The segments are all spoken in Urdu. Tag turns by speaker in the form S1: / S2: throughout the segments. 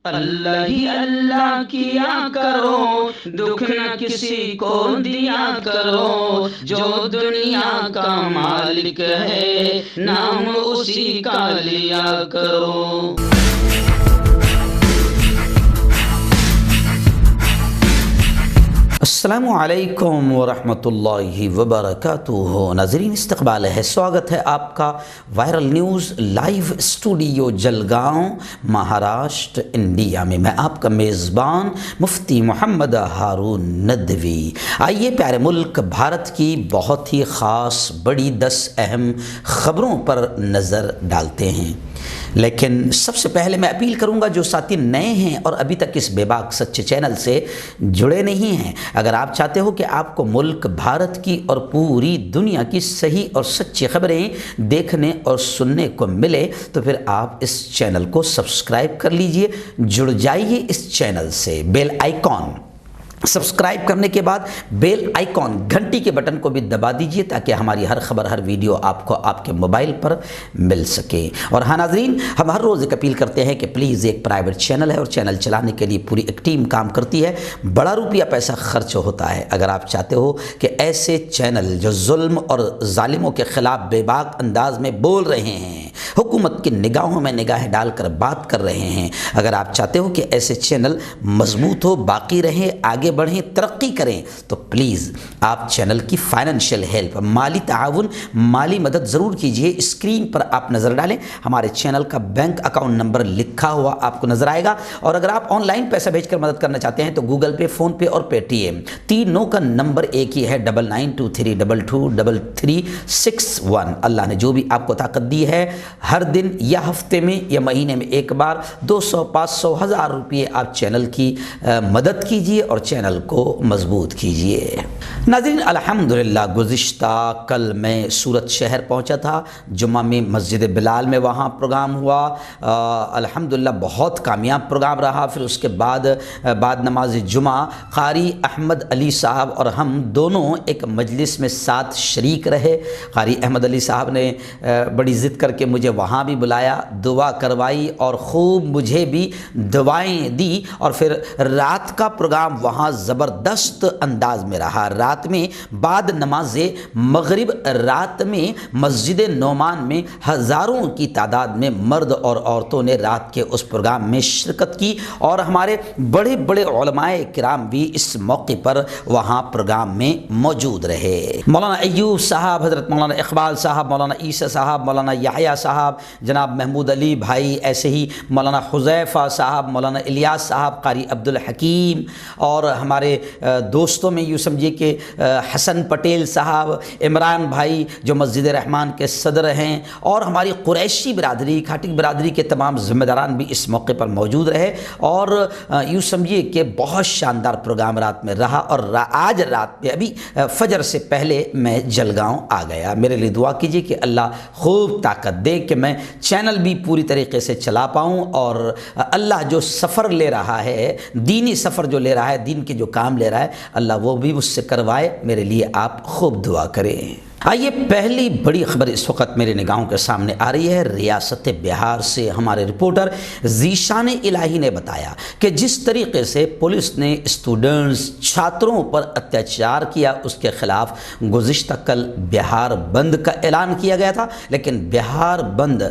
S1: اللہ ہی اللہ کیا کرو، دکھ نہ کسی کو دیا کرو، جو دنیا کا مالک ہے نام اسی کا لیا کرو۔
S2: السلام علیکم ورحمۃ اللہ وبرکاتہ۔ ناظرین، استقبال ہے، سواگت ہے آپ کا viral news live studio Jalgaon, Maharashtra, India میں۔ میں آپ کا میزبان مفتی محمد ہارون ندوی۔ آئیے پیارے ملک بھارت کی بہت ہی خاص بڑی 10 اہم خبروں پر نظر ڈالتے ہیں، لیکن سب سے پہلے میں اپیل کروں گا جو ساتھی نئے ہیں اور ابھی تک اس بے باک سچے چینل سے جڑے نہیں ہیں، اگر آپ چاہتے ہو کہ آپ کو ملک بھارت کی اور پوری دنیا کی صحیح اور سچی خبریں دیکھنے اور سننے کو ملے تو پھر آپ اس چینل کو سبسکرائب کر لیجئے، جڑ جائیے اس چینل سے۔ بیل آئیکن سبسکرائب کرنے کے بعد بیل آئیکن گھنٹی کے بٹن کو بھی دبا دیجئے تاکہ ہماری ہر خبر، ہر ویڈیو آپ کو آپ کے موبائل پر مل سکے۔ اور ہاں ناظرین، ہم ہر روز ایک اپیل کرتے ہیں کہ پلیز، ایک پرائیویٹ چینل ہے اور چینل چلانے کے لیے پوری ایک ٹیم کام کرتی ہے، بڑا روپیہ پیسہ خرچ ہوتا ہے۔ اگر آپ چاہتے ہو کہ ایسے چینل جو ظلم اور ظالموں کے خلاف بے باک انداز میں بول رہے ہیں، حکومت کی نگاہوں میں نگاہ ڈال کر بات کر رہے ہیں، اگر آپ چاہتے ہو کہ ایسے چینل مضبوط ہو، باقی رہیں، آگے بڑھیں، ترقی کریں، تو پلیز آپ چینل کی فائنینشیل ہیلپ، مالی تعاون، مالی مدد ضرور کیجئے۔ اسکرین پر آپ نظر ڈالیں، ہمارے چینل کا بینک اکاؤنٹ نمبر لکھا ہوا آپ کو نظر آئے گا، اور اگر آپ آن لائن پیسہ بھیج کر مدد کرنا چاہتے ہیں تو گوگل پے، فون پے اور پے ٹی ایم، تینوں کا نمبر ایک ہی ہے، 9923223361۔ اللہ نے جو بھی آپ کو طاقت دی ہے، ہر دن یا ہفتے میں یا مہینے میں ایک بار 200، 500، 1000 روپے آپ چینل کی مدد کیجئے اور چینل کو مضبوط کیجئے۔ ناظرین، الحمدللہ گزشتہ کل میں سورت شہر پہنچا تھا، جمعہ میں مسجد بلال میں وہاں پروگرام ہوا، الحمدللہ بہت کامیاب پروگرام رہا۔ پھر اس کے بعد نماز جمعہ قاری احمد علی صاحب اور ہم دونوں ایک مجلس میں ساتھ شریک رہے۔ قاری احمد علی صاحب نے بڑی ضد کر کے مجھے وہاں بھی بلایا، دعا کروائی اور خوب مجھے بھی دعائیں دی، اور پھر رات کا پروگرام وہاں زبردست انداز میں رہا۔ رات میں بعد نماز مغرب، رات میں مسجد نعمان میں ہزاروں کی تعداد میں مرد اور عورتوں نے رات کے اس پروگرام میں شرکت کی، اور ہمارے بڑے بڑے علماء کرام بھی اس موقع پر وہاں پروگرام میں موجود رہے۔ مولانا ایوب صاحب، حضرت مولانا اقبال صاحب، مولانا عیسی صاحب، مولانا یحییٰ صاحب، جناب محمود علی بھائی، ایسے ہی مولانا حذیفہ صاحب، مولانا الیاس صاحب، قاری عبدالحکیم، اور ہمارے دوستوں میں یوں سمجھیے کہ حسن پٹیل صاحب، عمران بھائی جو مسجد رحمان کے صدر ہیں، اور ہماری قریشی برادری، کھاٹک برادری کے تمام ذمہ داران بھی اس موقع پر موجود رہے، اور یوں سمجھیے کہ بہت شاندار پروگرام رات میں رہا۔ اور آج رات میں ابھی فجر سے پہلے میں جلگاؤں آ گیا۔ میرے لیے دعا کیجیے کہ اللہ خوب طاقت دے کہ میں چینل بھی پوری طریقے سے چلا پاؤں، اور اللہ جو سفر لے رہا ہے، دینی سفر جو لے رہا ہے، دین کے جو کام لے رہا ہے، اللہ وہ بھی مجھ سے کروائے۔ میرے لیے آپ خوب دعا کریں۔ آئیے، پہلی بڑی خبر اس وقت میرے نگاہوں کے سامنے آ رہی ہے ریاست بہار سے۔ ہمارے رپورٹر ذیشان الہی نے بتایا کہ جس طریقے سے پولیس نے اسٹوڈنٹس، چھاتروں پر اتیاچار کیا، اس کے خلاف گزشتہ کل بہار بند کا اعلان کیا گیا تھا، لیکن بہار بند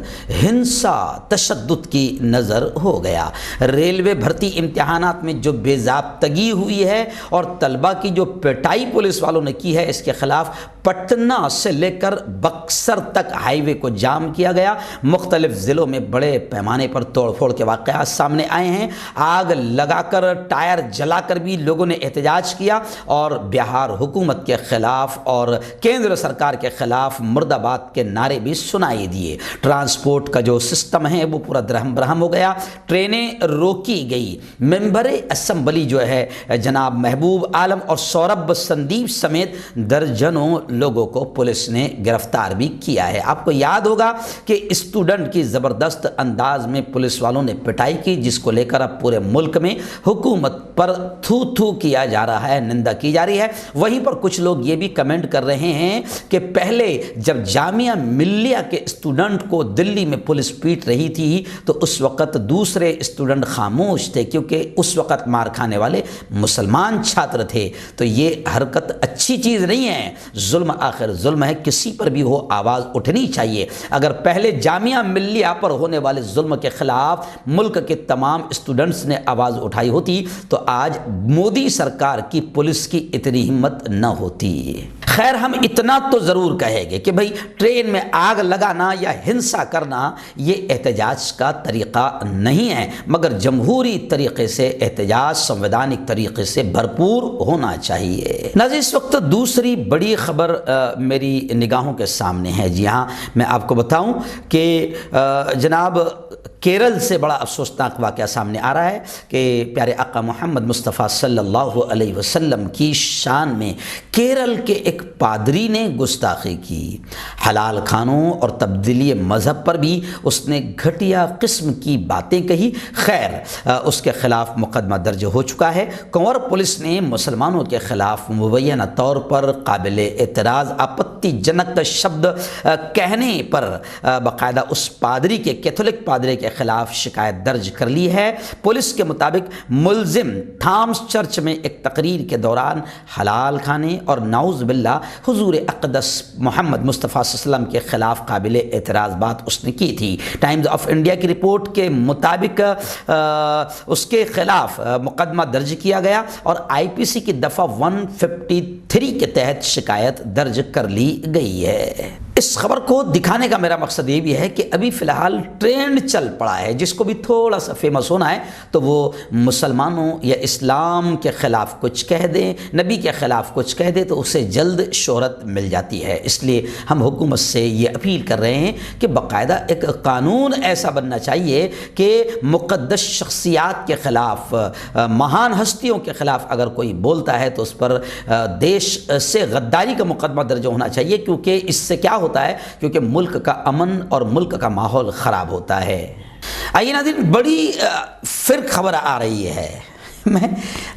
S2: ہنسا، تشدد کی نظر ہو گیا۔ ریلوے بھرتی امتحانات میں جو بے ضابطگی ہوئی ہے اور طلبہ کی جو پٹائی پولیس والوں نے کی ہے، اس کے خلاف پٹنہ سے لے کر بکسر تک ہائی وے کو جام کیا گیا۔ مختلف ضلعوں میں بڑے پیمانے پر توڑ پھوڑ کے واقعات سامنے آئے ہیں۔ آگ لگا کر، ٹائر جلا کر بھی لوگوں نے احتجاج کیا، اور بہار حکومت کے خلاف اور کیندر سرکار کے خلاف مرد آباد کے نعرے بھی سنائی دیے۔ ٹرانسپورٹ کا جو سسٹم ہے وہ پورا درہم برہم ہو گیا، ٹرینیں روکی گئی۔ ممبر اسمبلی جو ہے جناب محبوب عالم اور سوربھ سندیپ سمیت درجنوں لوگوں کو پولیس نے گرفتار بھی کیا ہے۔ آپ کو یاد ہوگا کہ اسٹوڈنٹ کی زبردست انداز میں پولیس والوں نے پٹائی کی، جس کو لے کر اب پورے ملک میں حکومت پر تھو تھو کیا جا رہا ہے، نندا کی جا رہی ہے۔ وہیں پر کچھ لوگ یہ بھی کمنٹ کر رہے ہیں کہ پہلے جب جامعہ ملیہ کے اسٹوڈنٹ کو دلی میں پولیس پیٹ رہی تھی تو اس وقت دوسرے اسٹوڈنٹ خاموش تھے، کیونکہ اس وقت مار کھانے والے مسلمان چھاتر تھے۔ تو یہ حرکت اچھی چیز نہیں ہے، ظلم آخر ظلم ہے، کسی پر بھی ہو آواز اٹھنی چاہیے۔ اگر پہلے جامعہ ملیہ پر ہونے والے ظلم کے خلاف ملک کے تمام اسٹوڈنٹس نے آواز اٹھائی ہوتی تو آج مودی سرکار کی پولیس کی اتنی ہمت نہ ہوتی۔ خیر، ہم اتنا تو ضرور کہیں گے کہ بھئی ٹرین میں آگ لگانا یا ہنسا کرنا یہ احتجاج کا طریقہ نہیں ہے، مگر جمہوری طریقے سے احتجاج سنویدھانک طریقے سے بھرپور ہونا چاہیے۔ ناظرین، اس وقت دوسری بڑی خبر میری نگاہوں کے سامنے ہے۔ جی ہاں، میں آپ کو بتاؤں کہ جناب کیرل سے بڑا افسوسناک واقعہ سامنے آ رہا ہے کہ پیارے آقا محمد مصطفیٰ صلی اللہ علیہ وسلم کی شان میں کیرل کے ایک پادری نے گستاخی کی۔ حلال کھانوں اور تبدیلی مذہب پر بھی اس نے گھٹیا قسم کی باتیں کہی۔ خیر، اس کے خلاف مقدمہ درج ہو چکا ہے۔ کنور پولیس نے مسلمانوں کے خلاف مبینہ طور پر قابل اعتراض آپتی جنک شبد کہنے پر باقاعدہ اس پادری کے کیتھولک پادری کے خلاف شکایت درج کر لی ہے۔ پولیس کے مطابق ملزم تھامس چرچ میں ایک تقریر کے دوران حلال کھانے اور نعوذ باللہ حضور اقدس محمد مصطفیٰ صلی اللہ علیہ وسلم کے خلاف قابل اعتراض بات اس نے کی تھی۔ ٹائمز آف انڈیا کی رپورٹ کے مطابق اس کے خلاف مقدمہ درج کیا گیا اور آئی پی سی کی دفعہ 153 کے تحت شکایت درج کر لی گئی ہے۔ اس خبر کو دکھانے کا میرا مقصد یہ بھی ہے کہ ابھی فی الحال ٹرینڈ چل پڑا ہے، جس کو بھی تھوڑا سا فیمس ہونا ہے تو وہ مسلمانوں یا اسلام کے خلاف کچھ کہہ دیں، نبی کے خلاف کچھ کہہ دے تو اسے جلد شہرت مل جاتی ہے۔ اس لیے ہم حکومت سے یہ اپیل کر رہے ہیں کہ باقاعدہ ایک قانون ایسا بننا چاہیے کہ مقدس شخصیات کے خلاف، مہان ہستیوں کے خلاف اگر کوئی بولتا ہے تو اس پر دیش سے غداری کا مقدمہ درج ہونا چاہیے، کیونکہ اس سے کیا ہوتا ہے، کیونکہ ملک کا امن اور ملک کا ماحول خراب ہوتا ہے۔ آئیے ناظرین، بڑی پھر خبر آ رہی ہے۔ میں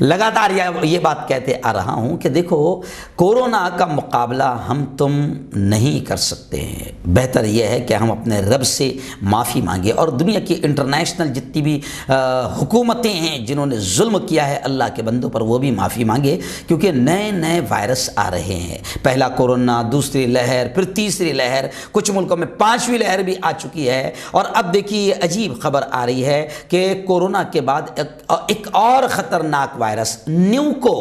S2: لگاتار یہ بات کہتے آ رہا ہوں کہ دیکھو، کورونا کا مقابلہ ہم تم نہیں کر سکتے ہیں، بہتر یہ ہے کہ ہم اپنے رب سے معافی مانگیں اور دنیا کی انٹرنیشنل جتنی بھی حکومتیں ہیں جنہوں نے ظلم کیا ہے اللہ کے بندوں پر، وہ بھی معافی مانگے، کیونکہ نئے نئے وائرس آ رہے ہیں۔ پہلا کورونا، دوسری لہر، پھر تیسری لہر، کچھ ملکوں میں 5ویں لہر بھی آ چکی ہے۔ اور اب دیکھیے عجیب خبر آ رہی ہے کہ کورونا کے بعد ایک اور خطرناک وائرس نیوکو،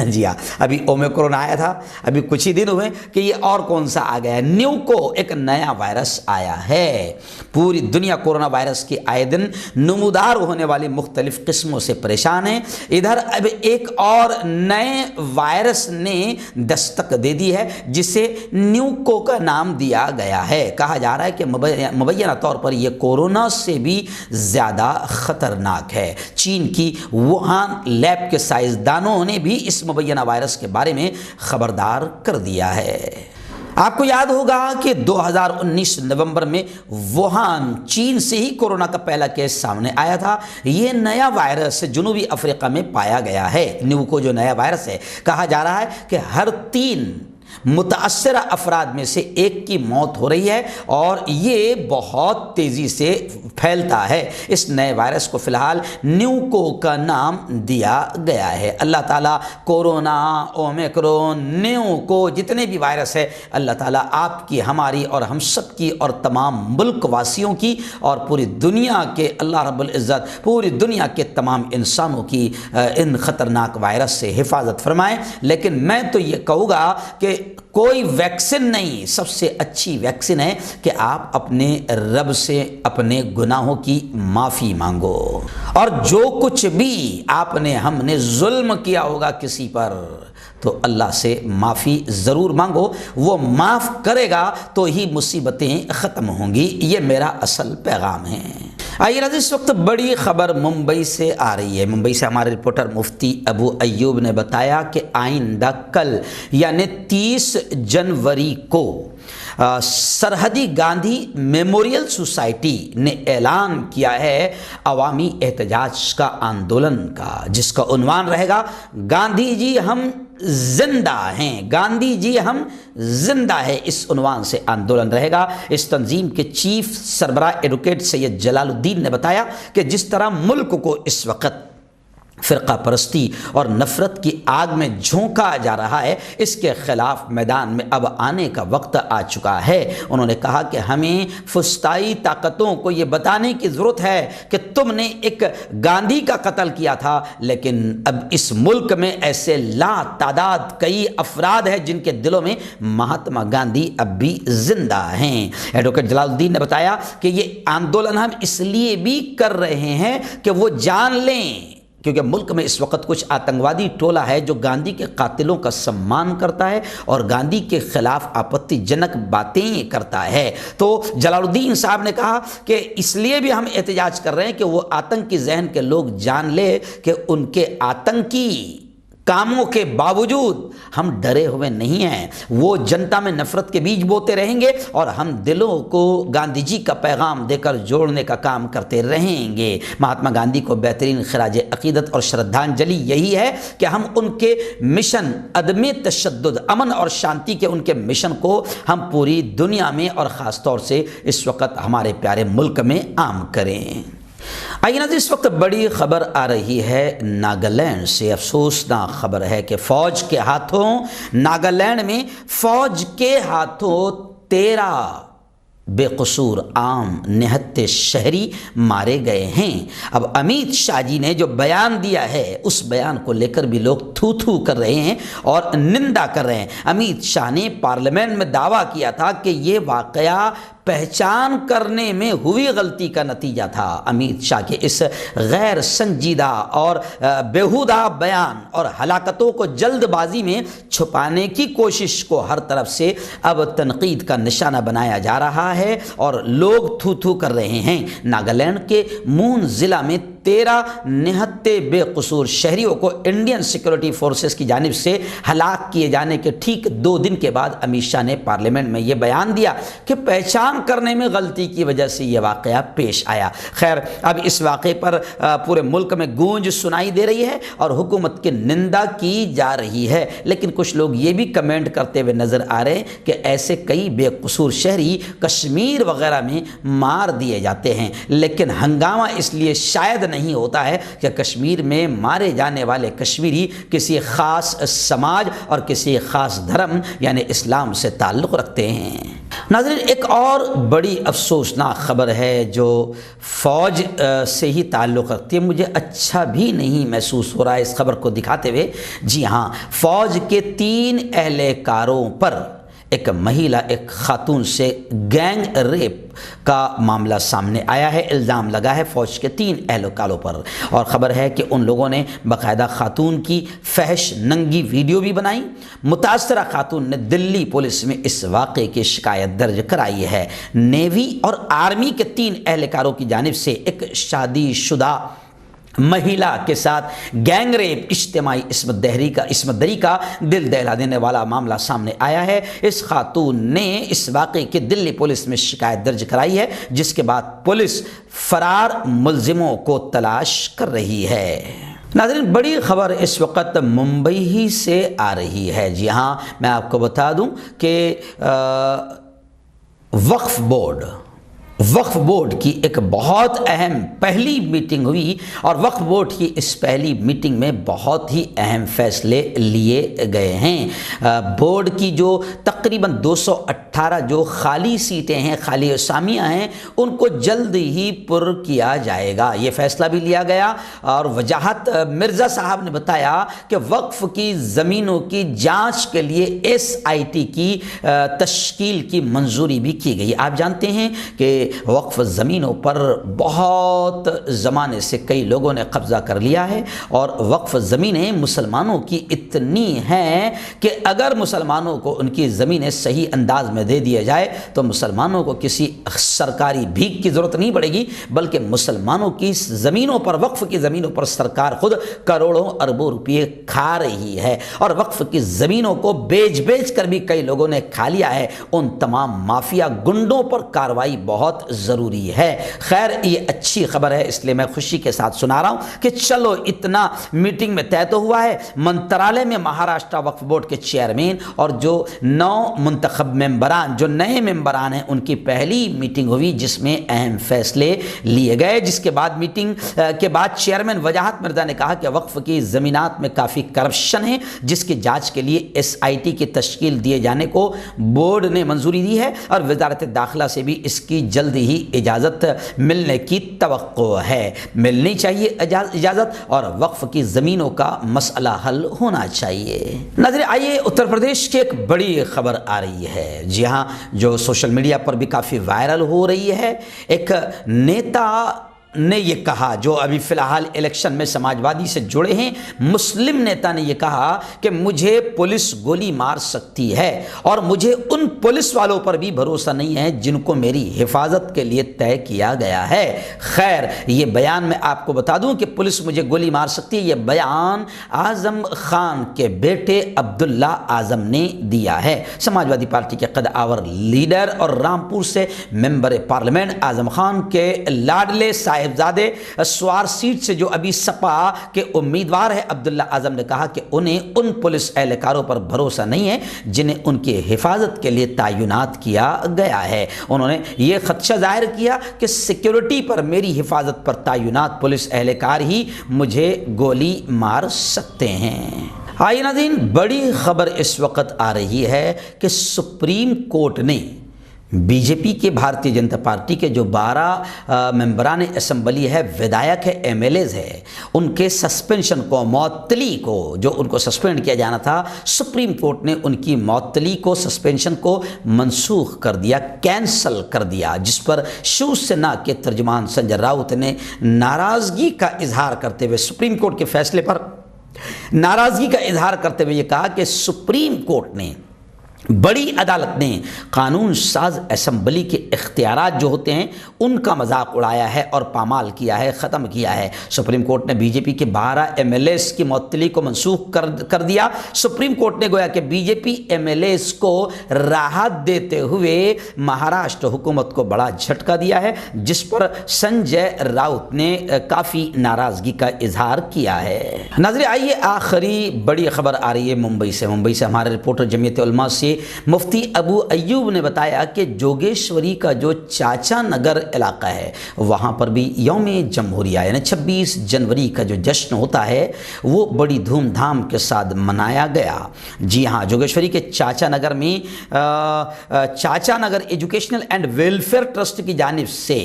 S2: جی ہاں، ابھی اومیکرون آیا تھا، ابھی کچھ ہی دن ہوئے کہ یہ اور کون سا آ گیا ہے، نیوکو ایک نیا وائرس آیا ہے۔ پوری دنیا کورونا وائرس کی آئے دن نمودار ہونے والی مختلف قسموں سے پریشان ہے۔ ادھر اب ایک اور نئے وائرس نے دستک دے دی ہے جسے نیوکو کا نام دیا گیا ہے۔ کہا جا رہا ہے کہ مبینہ طور پر یہ کورونا سے بھی زیادہ خطرناک ہے۔ چین کی ووہان لیب کے سائنسدانوں نے بھی اس مبینہ وائرس کے بارے میں خبردار کر دیا ہے۔ آپ کو یاد ہوگا کہ 2019 نومبر میں ووہان چین سے ہی کورونا کا پہلا کیس سامنے آیا تھا۔ یہ نیا وائرس جنوبی افریقہ میں پایا گیا ہے۔ نیوکو جو نیا وائرس ہے، کہا جا رہا ہے کہ ہر 3 متاثرہ افراد میں سے ایک کی موت ہو رہی ہے اور یہ بہت تیزی سے پھیلتا ہے۔ اس نئے وائرس کو فی الحال نیوکو کا نام دیا گیا ہے۔ اللہ تعالیٰ کورونا، اومیکرون، نیوکو، جتنے بھی وائرس ہے، اللہ تعالیٰ آپ کی، ہماری اور ہم سب کی اور تمام ملک واسیوں کی اور پوری دنیا کے، اللہ رب العزت پوری دنیا کے تمام انسانوں کی ان خطرناک وائرس سے حفاظت فرمائے۔ لیکن میں تو یہ کہوں گا کہ کوئی ویکسین نہیں، سب سے اچھی ویکسین ہے کہ آپ اپنے رب سے اپنے گناہوں کی معافی مانگو، اور جو کچھ بھی آپ نے، ہم نے ظلم کیا ہوگا کسی پر تو اللہ سے معافی ضرور مانگو، وہ معاف کرے گا تو ہی مصیبتیں ختم ہوں گی۔ یہ میرا اصل پیغام ہے۔ آئیے ناظرین، اس وقت بڑی خبر ممبئی سے آ رہی ہے۔ ممبئی سے ہمارے رپورٹر مفتی ابو ایوب نے بتایا کہ آئندہ کل یعنی 30 جنوری کو سرحدی گاندھی میموریل سوسائٹی نے اعلان کیا ہے عوامی احتجاج کا آندولن کا، جس کا عنوان رہے گا گاندھی جی ہم زندہ ہیں، گاندھی جی ہم زندہ ہے۔ اس عنوان سے آندولن رہے گا۔ اس تنظیم کے چیف سربراہ ایڈوکیٹ سید جلال الدین نے بتایا کہ جس طرح ملک کو اس وقت فرقہ پرستی اور نفرت کی آگ میں جھونکا جا رہا ہے، اس کے خلاف میدان میں اب آنے کا وقت آ چکا ہے۔ انہوں نے کہا کہ ہمیں فسطائی طاقتوں کو یہ بتانے کی ضرورت ہے کہ تم نے ایک گاندھی کا قتل کیا تھا، لیکن اب اس ملک میں ایسے لا تعداد کئی افراد ہیں جن کے دلوں میں مہاتما گاندھی اب بھی زندہ ہیں۔ ایڈوکیٹ جلال الدین نے بتایا کہ یہ آندولن ہم اس لیے بھی کر رہے ہیں کہ وہ جان لیں، کیونکہ ملک میں اس وقت کچھ آتنکوادی ٹولہ ہے جو گاندھی کے قاتلوں کا سمان کرتا ہے اور گاندھی کے خلاف آپتی جنک باتیں کرتا ہے۔ تو جلال الدین صاحب نے کہا کہ اس لیے بھی ہم احتجاج کر رہے ہیں کہ وہ آتنکی ذہن کے لوگ جان لے کہ ان کے آتنکی کاموں کے باوجود ہم ڈرے ہوئے نہیں ہیں، وہ جنتا میں نفرت کے بیج بوتے رہیں گے اور ہم دلوں کو گاندھی جی کا پیغام دے کر جوڑنے کا کام کرتے رہیں گے۔ مہاتما گاندھی کو بہترین خراج عقیدت اور شردھانجلی یہی ہے کہ ہم ان کے مشن عدم تشدد، امن اور شانتی کے ان کے مشن کو ہم پوری دنیا میں اور خاص طور سے اس وقت ہمارے پیارے ملک میں عام کریں۔ آئیے ناظرین، اس وقت بڑی خبر آ رہی ہے ناگالینڈ سے۔ افسوسناک خبر ہے کہ فوج کے ہاتھوں ناگالینڈ میں فوج کے ہاتھوں 13 بے قصور عام نہتے شہری مارے گئے ہیں۔ اب امیت شاہ جی نے جو بیان دیا ہے اس بیان کو لے کر بھی لوگ تھو تھو کر رہے ہیں اور نندا کر رہے ہیں۔ امیت شاہ نے پارلیمنٹ میں دعویٰ کیا تھا کہ یہ واقعہ پہچان کرنے میں ہوئی غلطی کا نتیجہ تھا۔ امیت شاہ کے اس غیر سنجیدہ اور بیہودہ بیان اور ہلاکتوں کو جلد بازی میں چھپانے کی کوشش کو ہر طرف سے اب تنقید کا نشانہ بنایا جا رہا ہے اور لوگ تھو تھو کر رہے ہیں۔ ناگالینڈ کے مون ضلع میں 13 نہتے بے قصور شہریوں کو انڈین سیکورٹی فورسز کی جانب سے ہلاک کیے جانے کے ٹھیک 2 دن کے بعد امیت شاہ نے پارلیمنٹ میں یہ بیان دیا کہ پہچان کرنے میں غلطی کی وجہ سے یہ واقعہ پیش آیا۔ خیر، اب اس واقعے پر پورے ملک میں گونج سنائی دے رہی ہے اور حکومت کی نندا کی جا رہی ہے، لیکن کچھ لوگ یہ بھی کمنٹ کرتے ہوئے نظر آ رہے ہیں کہ ایسے کئی بے قصور شہری کشمیر وغیرہ میں مار دیے جاتے ہیں، لیکن ہنگامہ اس لیے شاید نہیں ہوتا ہے کہ کشمیر میں مارے جانے والے کشمیری کسی خاص سماج اور کسی خاص دھرم یعنی اسلام سے تعلق رکھتے ہیں۔ ناظرین، ایک اور بڑی افسوسناک خبر ہے جو فوج سے ہی تعلق رکھتی ہے۔ مجھے اچھا بھی نہیں محسوس ہو رہا ہے اس خبر کو دکھاتے ہوئے۔ جی ہاں، فوج کے 3 اہلکاروں پر ایک مہیلا، ایک خاتون سے گینگ ریپ کا معاملہ سامنے آیا ہے۔ الزام لگا ہے فوج کے 3 اہلکاروں پر، اور خبر ہے کہ ان لوگوں نے باقاعدہ خاتون کی فحش ننگی ویڈیو بھی بنائی۔ متاثرہ خاتون نے دلی پولیس میں اس واقعے کی شکایت درج کرائی ہے۔ نیوی اور آرمی کے 3 اہلکاروں کی جانب سے ایک شادی شدہ مہیلا کے ساتھ گینگ ریپ، اجتماعی عصمت دری کا دل دہلا دینے والا معاملہ سامنے آیا ہے۔ اس خاتون نے اس واقعے کی دلی پولیس میں شکایت درج کرائی ہے، جس کے بعد پولیس فرار ملزموں کو تلاش کر رہی ہے۔ ناظرین، بڑی خبر اس وقت ممبئی ہی سے آ رہی ہے۔ جی ہاں، میں آپ کو بتا دوں کہ وقف بورڈ کی ایک بہت اہم پہلی میٹنگ ہوئی اور وقف بورڈ کی اس پہلی میٹنگ میں بہت ہی اہم فیصلے لیے گئے ہیں۔ بورڈ کی جو تقریباً 218 جو خالی سیٹیں ہیں، خالی اسامیاں ہیں، ان کو جلد ہی پر کیا جائے گا، یہ فیصلہ بھی لیا گیا۔ اور وجاہت مرزا صاحب نے بتایا کہ وقف کی زمینوں کی جانچ کے لیے SIT کی تشکیل کی منظوری بھی کی گئی۔ آپ جانتے ہیں کہ وقف زمینوں پر بہت زمانے سے کئی لوگوں نے قبضہ کر لیا ہے اور وقف زمینیں مسلمانوں کی اتنی ہیں کہ اگر مسلمانوں کو ان کی زمینیں صحیح انداز میں دے دیا جائے تو مسلمانوں کو کسی سرکاری بھیک کی ضرورت نہیں پڑے گی، بلکہ مسلمانوں کی زمینوں پر، وقف کی زمینوں پر سرکار خود کروڑوں اربوں روپے کھا رہی ہے، اور وقف کی زمینوں کو بیچ کر بھی کئی لوگوں نے کھا لیا ہے۔ ان تمام مافیا گنڈوں پر کارروائی بہت ضروری ہے۔ خیر، یہ اچھی خبر ہے، اس لیے میں خوشی کے ساتھ سنا رہا ہوں کہ چلو اتنا میٹنگ میں طے تو ہوا ہے۔ منترالے میں مہاراشٹر وقف بورڈ کے چیئرمین اور جو 9 منتخب ممبران، جو نئے ممبران ہیں، ان کی پہلی میٹنگ ہوئی جس میں اہم فیصلے لیے گئے، جس کے بعد میٹنگ کے بعد چیئرمین وجاہت مرزا نے کہا کہ وقف کی زمینات میں کافی کرپشن ہے، جس کی جانچ کے لیے SIT کی تشکیل دیے جانے کو بورڈ نے منظوری دی ہے، اور وزارت داخلہ سے بھی اس کی جلد ہی اجازت ملنے کی توقع ہے۔ ملنی چاہیے اجازت، اور وقف کی زمینوں کا مسئلہ حل ہونا چاہیے۔ ناظرین، آئیے اتر پردیش کی ایک بڑی خبر آ رہی ہے، جی ہاں، جو سوشل میڈیا پر بھی کافی وائرل ہو رہی ہے۔ ایک نیتا نے یہ کہا، جو ابھی فی الحال الیکشن میں سماجوادی سے جڑے ہیں، مسلم نیتا نے یہ کہا کہ مجھے پولیس گولی مار سکتی ہے، اور مجھے ان پولیس والوں پر بھی بھروسہ نہیں ہے جن کو میری حفاظت کے لیے طے کیا گیا ہے۔ خیر، یہ بیان میں آپ کو بتا دوں کہ پولیس مجھے گولی مار سکتی ہے، یہ بیان اعظم خان کے بیٹے عبداللہ اعظم نے دیا ہے۔ سماجوادی پارٹی کے قد آور لیڈر اور رامپور سے ممبر پارلیمنٹ اعظم خان کے لاڈلے صاحبزادے سوار سیٹ سے جو ابھی سپا کے امیدوار ہے عبداللہ اعظم نے کہا کہ انہیں ان پولیس اہلکاروں پر بھروسہ نہیں ہے جنہیں ان کی حفاظت کے لیے تعینات کیا گیا ہے۔ انہوں نے یہ خدشہ ظاہر کیا کہ سیکیورٹی پر، میری حفاظت پر تعینات پولیس اہلکار ہی مجھے گولی مار سکتے ہیں۔ آئیے ناظرین، بڑی خبر اس وقت آ رہی ہے کہ سپریم کورٹ نے بی جے پی کے، بھارتیہ جنتا پارٹی کے جو 12 ممبران اسمبلی ہے، ودھایک ہے، MLAs ہے، ان کے سسپینشن کو، معطلی کو، جو ان کو سسپینڈ کیا جانا تھا، سپریم کورٹ نے ان کی معطلی کو، سسپینشن کو منسوخ کر دیا، کینسل کر دیا، جس پر شیو سینا کے ترجمان سنجے راؤت نے ناراضگی کا اظہار کرتے ہوئے، سپریم کورٹ کے فیصلے پر ناراضگی کا اظہار کرتے ہوئے یہ کہا کہ سپریم کورٹ نے، بڑی عدالت نے قانون ساز اسمبلی کے اختیارات جو ہوتے ہیں ان کا مذاق اڑایا ہے اور پامال کیا ہے، ختم کیا ہے۔ سپریم کورٹ نے بی جے پی کے 12 MLAs کی معطلی کو منسوخ کر دیا۔ سپریم کورٹ نے گویا کہ بی جے پی MLAs کو راحت دیتے ہوئے مہاراشٹر حکومت کو بڑا جھٹکا دیا ہے، جس پر سنجے راؤت نے کافی ناراضگی کا اظہار کیا ہے۔ ناظرین، آئیے آخری بڑی خبر آ رہی ہے ممبئی سے ہمارے رپورٹر جمعیت علماء سے مفتی ابو ایوب نے بتایا کہ جوگیشوری کا جو چاچا نگر علاقہ ہے، وہاں پر بھی یوم جمہوریہ یعنی 26 جنوری کا جو جشن ہوتا ہے وہ بڑی دھوم دھام کے ساتھ منایا گیا۔ جی ہاں، جوگیشوری کے چاچا نگر میں چاچا Nagar educational and welfare trust کی جانب سے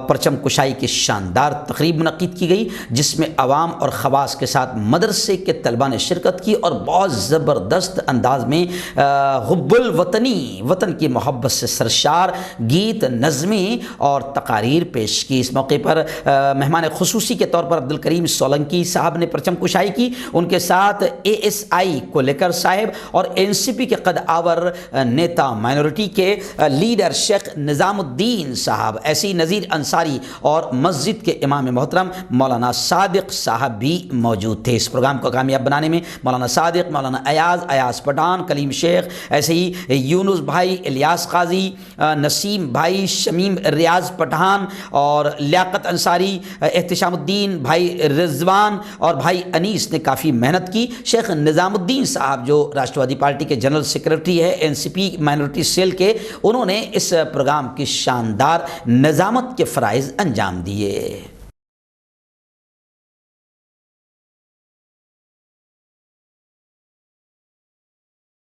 S2: پرچم کشائی کی شاندار تقریب منعقد کی گئی، جس میں عوام اور خواص کے ساتھ مدرسے کے طلباء نے شرکت کی اور بہت زبردست انداز میں حب الوطنی، وطن کی محبت سے سرشار گیت، نظمیں اور تقاریر پیش کی۔ اس موقع پر مہمان خصوصی کے طور پر عبدالکریم سولنکی صاحب نے پرچم کشائی کی۔ ان کے ساتھ ASI کولیکر صاحب اور NCP کے قد آور نیتا، مائنورٹی کے لیڈر شیخ نظام الدین صاحب، ایسی نذیر انصاری اور مسجد کے امام محترم مولانا صادق صاحب بھی موجود تھے۔ اس پروگرام کو کامیاب بنانے میں مولانا صادق، مولانا ایاز پٹھان، کلیم شیخ، ایسے ہی یونس بھائی، الیاس قاضی، نسیم بھائی، شمیم ریاض پٹھان اور لیاقت انصاری، احتشام الدین بھائی، رضوان اور بھائی انیس نے کافی محنت کی۔ شیخ نظام الدین صاحب جو راشٹروادی پارٹی کے جنرل سیکرٹری ہے NCP مائنورٹی سیل کے، انہوں نے اس پروگرام کی شاندار نظامت کے فرائض انجام دیے۔